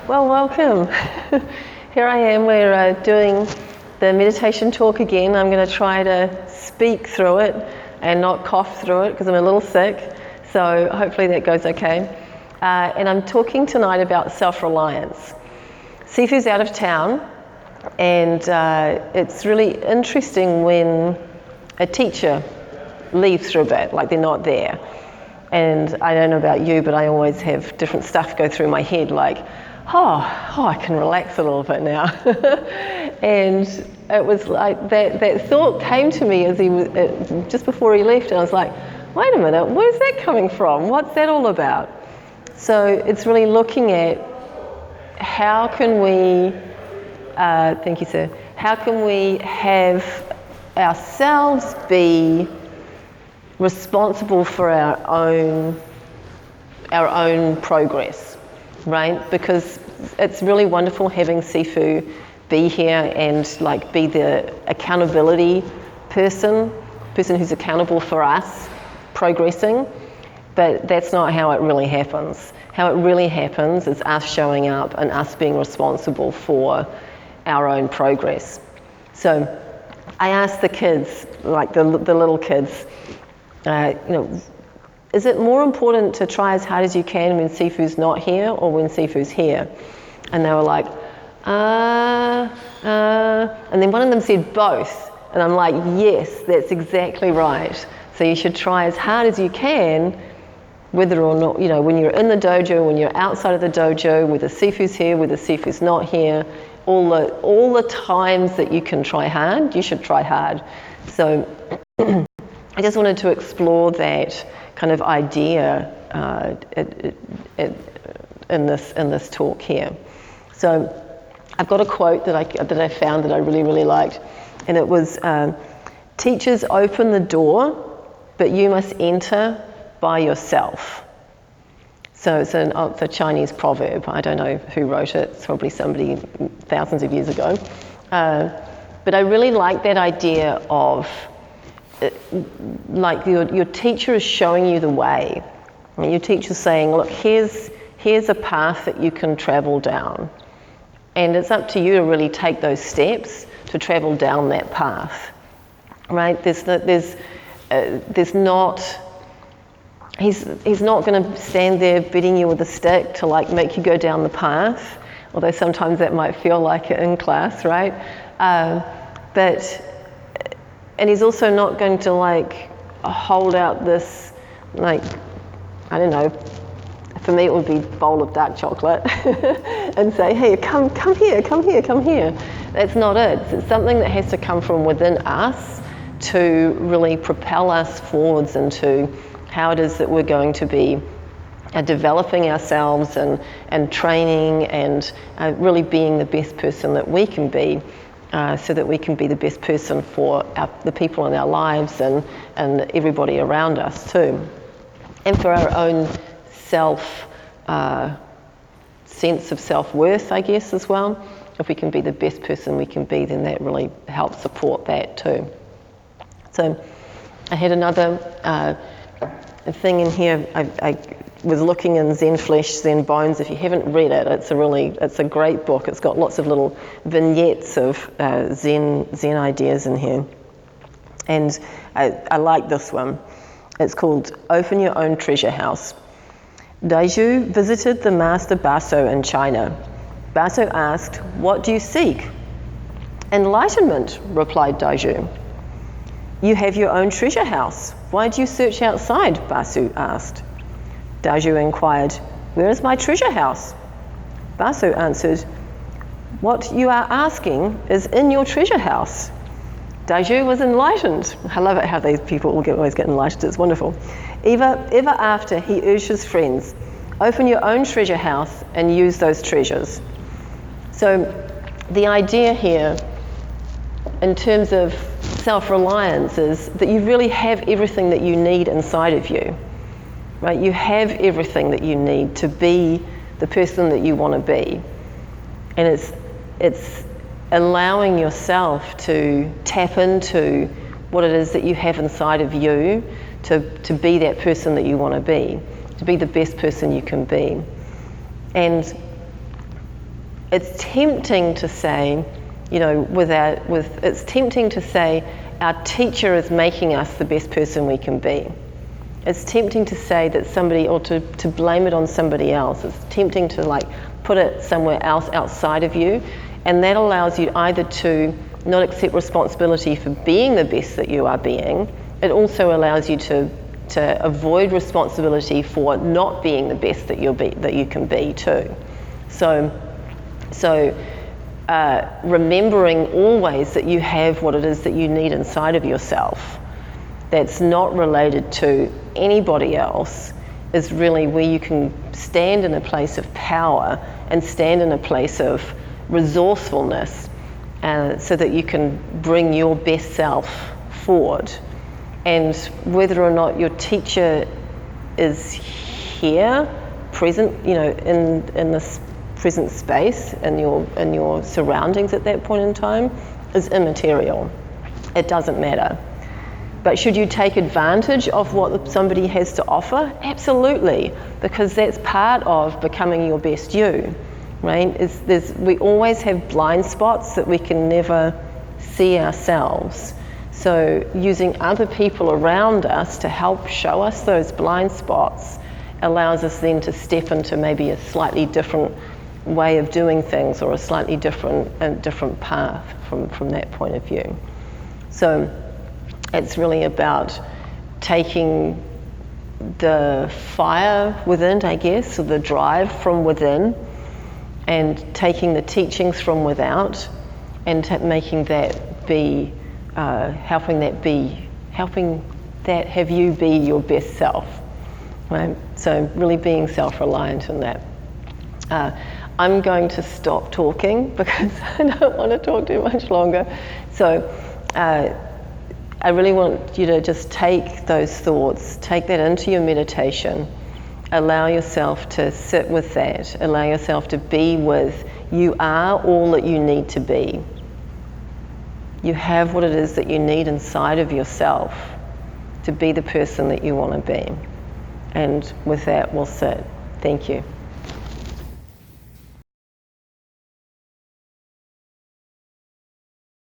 Well, welcome. Here I am, we're doing the meditation talk again. I'm going to try to speak through it and not cough through it because I'm a little sick, so hopefully that goes okay. And I'm talking tonight about self-reliance. Sifu's out of town, and it's really interesting when a teacher leaves for a bit, like they're not there. And I don't know about you, but I always have different stuff go through my head, like, oh, I can relax a little bit now. And it was like that thought came to me as he was just before he left, and I was like, wait a minute, where's that coming from? What's that all about? So it's really looking at how can we, thank you, sir, how can we have ourselves be responsible for our own progress, right? Because it's really wonderful having Sifu be here and like be the accountability person who's accountable for us progressing, but that's not how it really happens. How it really happens is us showing up and us being responsible for our own progress. So I asked the kids, like the little kids, is it more important to try as hard as you can when Sifu's not here or when Sifu's here? And they were like, and then one of them said both. And I'm like, yes, that's exactly right. So you should try as hard as you can, whether or not, when you're in the dojo, when you're outside of the dojo, whether Sifu's here, whether Sifu's not here, all the times that you can try hard, you should try hard. So I just wanted to explore that kind of idea in this talk here. So I've got a quote that I found that I really, really liked, and it was, teachers open the door, but you must enter by yourself. So it's a Chinese proverb. I don't know who wrote it. It's probably somebody thousands of years ago. But I really like that idea of like your teacher is showing you the way. I mean, your teacher's saying, look, here's a path that you can travel down. And it's up to you to really take those steps to travel down that path, right? He's not going to stand there beating you with a stick to like make you go down the path, although sometimes that might feel like it in class, right? And he's also not going to like hold out this, like, I don't know, for me it would be a bowl of dark chocolate and say, hey, come here. That's not it. It's something that has to come from within us to really propel us forwards into how it is that we're going to be developing ourselves and training and really being the best person that we can be. So that we can be the best person for the people in our lives and everybody around us too. And for our own sense of self-worth, I guess, as well. If we can be the best person we can be, then that really helps support that too. So I had another thing in here. I was looking in Zen Flesh, Zen Bones. If you haven't read it, it's a great book. It's got lots of little vignettes of Zen ideas in here. And I like this one. It's called Open Your Own Treasure House. Daiju visited the master Baso in China. Baso asked, what do you seek? Enlightenment, replied Daiju. You have your own treasure house. Why do you search outside? Basu asked. Daiju inquired, where is my treasure house? Basu answered, what you are asking is in your treasure house. Daiju was enlightened. I love it how these people always get enlightened. It's wonderful. Ever after, he urged his friends, open your own treasure house and use those treasures. So the idea here in terms of self-reliance is that you really have everything that you need inside of you, right? You have everything that you need to be the person that you want to be. And it's allowing yourself to tap into what it is that you have inside of you to be that person that you want to be the best person you can be. And it's tempting to say, it's tempting to say our teacher is making us the best person we can be. It's tempting to say that somebody, or to blame it on somebody else. It's tempting to put it somewhere else outside of you, and that allows you either to not accept responsibility for being the best that you are being. It also allows you to avoid responsibility for not being the best that you can be too. So remembering always that you have what it is that you need inside of yourself, that's not related to anybody else, is really where you can stand in a place of power and stand in a place of resourcefulness, so that you can bring your best self forward. And whether or not your teacher is here, present, in this present space, in your surroundings at that point in time, is immaterial. It doesn't matter. But should you take advantage of what somebody has to offer? Absolutely, because that's part of becoming your best you, right? We always have blind spots that we can never see ourselves. So using other people around us to help show us those blind spots allows us then to step into maybe a slightly different way of doing things, or a slightly different path from that point of view. So it's really about taking the fire within, I guess, or the drive from within, and taking the teachings from without, and making that be, helping that have you be your best self, right? So really being self-reliant in that. I'm going to stop talking because I don't want to talk too much longer. So I really want you to just take those thoughts, take that into your meditation, allow yourself to sit with that, allow yourself to be with, you are all that you need to be. You have what it is that you need inside of yourself to be the person that you want to be. And with that, we'll sit. Thank you.